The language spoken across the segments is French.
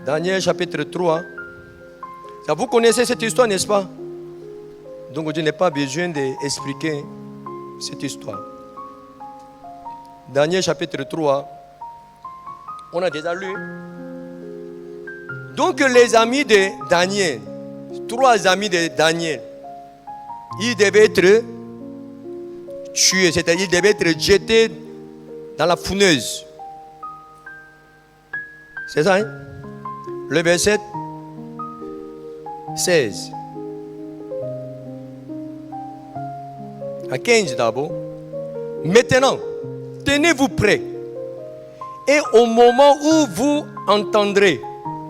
Daniel chapitre 3. Ça, vous connaissez cette histoire, n'est-ce pas? Donc je n'ai pas besoin d'expliquer cette histoire. Daniel chapitre 3. On a déjà lu. Donc les amis de Daniel, 3 amis de Daniel, ils devaient être tués, c'est-à-dire ils devaient être jetés dans la fourneuse. C'est ça, hein? Le verset 16. À 15 d'abord. Maintenant, tenez-vous prêts. Et au moment où vous entendrez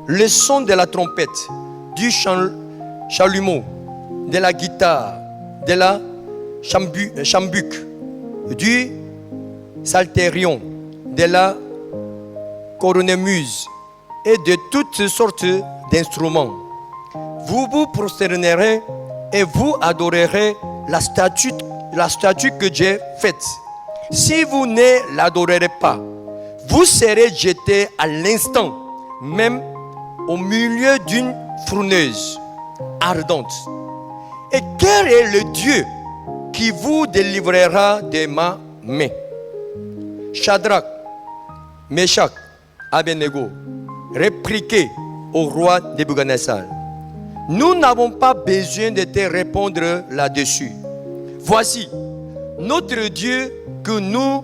le son de la trompette, du chalumeau, de la guitare, de la chambuc, du psalterion, de la cornemuse et de toutes sortes d'instruments, vous vous prosternerez et vous adorerez la statue que j'ai faite. Si vous ne l'adorerez pas, vous serez jetés à l'instant même au milieu d'une fourneuse ardente. Et quel est le Dieu qui vous délivrera de ma main? Shadrach, Meshach, Abednego répliquaient au roi Nebuchadnezzar: nous n'avons pas besoin de te répondre là-dessus. Voici, notre Dieu que nous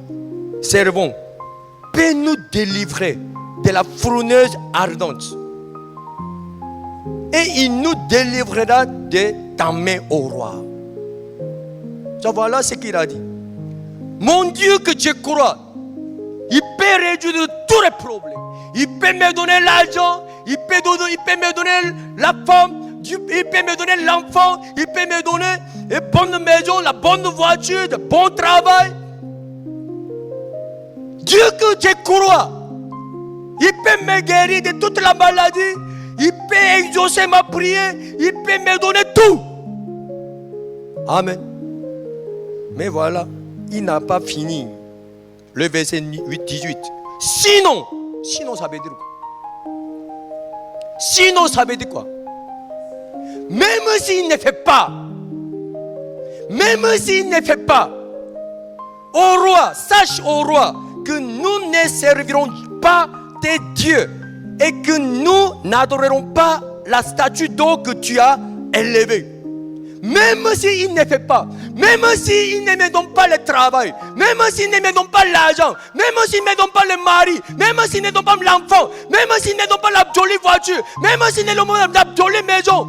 servons peut nous délivrer de la fourneuse ardente. Et il nous délivrera de ta main, ô roi. Ça, voilà ce qu'il a dit. Mon Dieu que je crois, il peut résoudre tous les problèmes. Il peut me donner l'argent, il peut me donner la femme, il peut me donner l'enfant, il peut me donner une bonne maison, la bonne voiture, le bon travail. Dieu que je crois, il peut me guérir de toute la maladie, il peut exaucer ma prière, il peut me donner tout. Amen. Mais voilà, il n'a pas fini. Le verset 18. Sinon ça veut dire quoi? Sinon ça veut dire quoi? Même s'il ne fait pas, au roi, sache au roi que nous ne servirons pas tes dieux et que nous n'adorerons pas la statue d'or que tu as élevée. Même s'il ne fait pas, même s'il ne me donne pas le travail, même s'il ne me donne pas l'argent, même s'il ne me donne pas le mari, même s'il ne donne pas l'enfant, même s'il ne donne pas la jolie voiture, même s'il ne donne pas la jolie maison,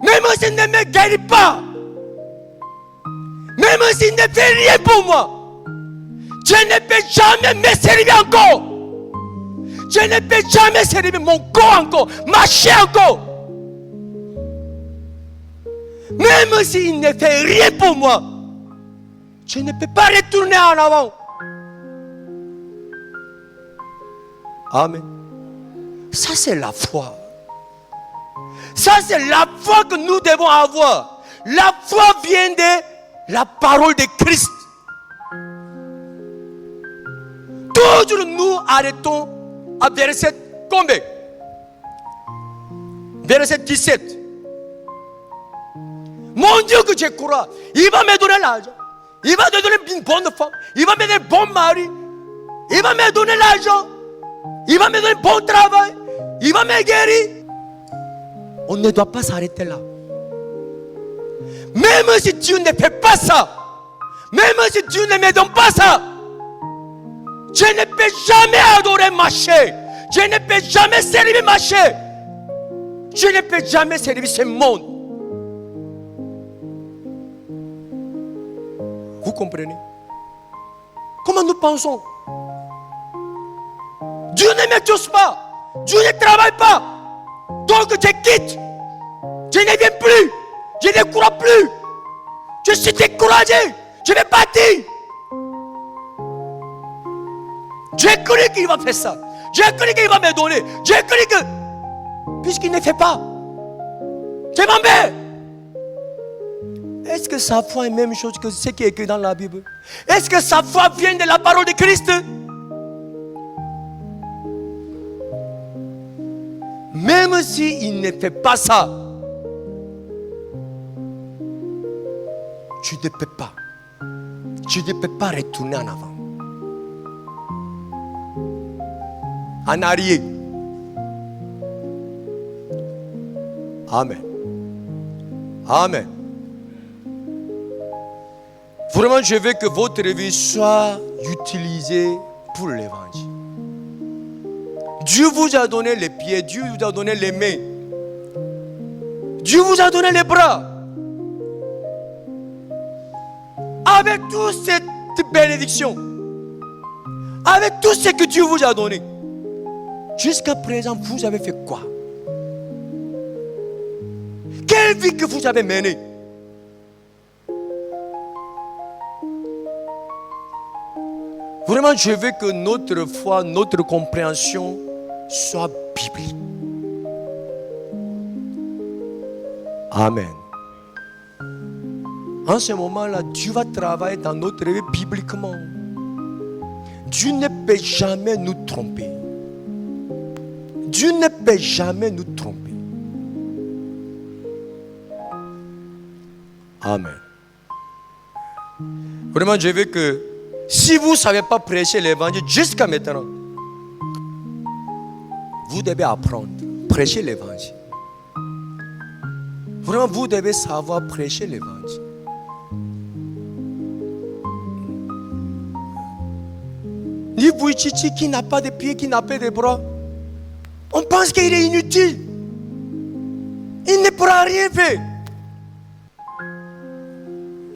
même s'il ne me guérit pas, même s'il ne fait rien pour moi, je ne peux jamais me servir encore. Je ne peux jamais servir mon corps encore, marcher encore. Même s'il ne fait rien pour moi, je ne peux pas retourner en avant. Amen. Ça, c'est la foi. Ça, c'est la foi que nous devons avoir. La foi vient de la parole de Christ. Toujours nous arrêtons à verset combien? Verset 17. Mon Dieu que je crois, il va me donner l'argent, il va me donner une bonne femme, il va me donner un bon mari, il va me donner l'argent, il va me donner un bon travail, il va me guérir. On ne doit pas s'arrêter là. Même si Dieu ne fait pas ça, même si Dieu ne me donne pas ça, je ne peux jamais adorer ma chair, je ne peux jamais servir ma chair, je ne peux jamais servir ce monde. Vous comprenez? Comment nous pensons? Dieu ne m'exauce pas, Dieu ne travaille pas, donc je quitte, je ne viens plus, je ne crois plus, je suis découragé, je vais partir. J'ai cru qu'il va faire ça, j'ai cru qu'il va me donner, j'ai cru que, puisqu'il ne fait pas, je m'en vais. Est-ce que sa foi est la même chose que ce qui est écrit dans la Bible? Est-ce que sa foi vient de la parole de Christ? même s'il ne fait pas ça, tu ne peux pas. Tu ne peux pas retourner en avant. En arrière. Amen. Amen. Vraiment, je veux que votre vie soit utilisée pour l'évangile. Dieu vous a donné les pieds, Dieu vous a donné les mains. Dieu vous a donné les bras. Avec toute cette bénédiction, avec tout ce que Dieu vous a donné, jusqu'à présent, vous avez fait quoi? Quelle vie que vous avez menée? Vraiment, je veux que notre foi, notre compréhension soit biblique. Amen. En ce moment-là, Dieu va travailler dans notre vie bibliquement. Dieu ne peut jamais nous tromper. Dieu ne peut jamais nous tromper. Amen. Vraiment, je veux que si vous ne savez pas prêcher l'évangile jusqu'à maintenant, vous devez apprendre à prêcher l'évangile. Vraiment, vous devez savoir prêcher l'évangile. Ni Bouichichi qui n'a pas de pieds, qui n'a pas de bras, on pense qu'il est inutile. Il ne pourra rien faire.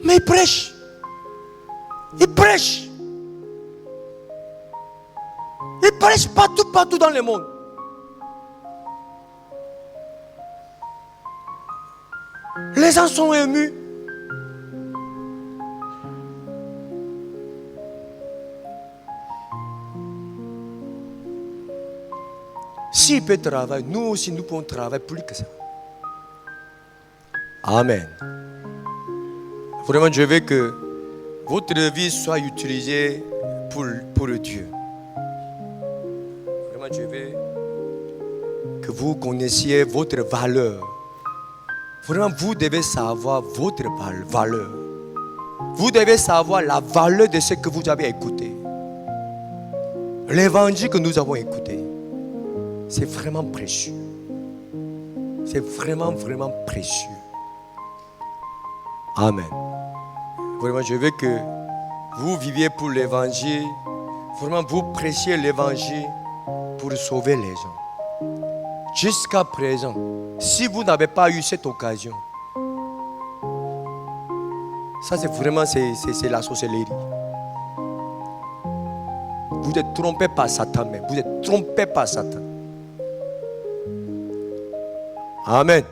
Mais il prêche. Il prêche. Il prêche partout dans le monde. Les gens sont émus. S'il peut travailler, nous aussi nous pouvons travailler plus que ça. Amen. Vraiment, je veux que votre vie soit utilisée pour Dieu. Vraiment, je veux que vous connaissiez votre valeur. Vraiment, vous devez savoir votre valeur. Vous devez savoir la valeur de ce que vous avez écouté. L'évangile que nous avons écouté, c'est vraiment précieux. C'est vraiment précieux. Amen. Vraiment, je veux que vous viviez pour l'évangile. Vraiment, vous prêchiez l'évangile pour sauver les gens. Jusqu'à présent, si vous n'avez pas eu cette occasion, ça c'est vraiment c'est la sorcellerie. Vous êtes trompé par Satan même. Vous êtes trompé par Satan. Amen.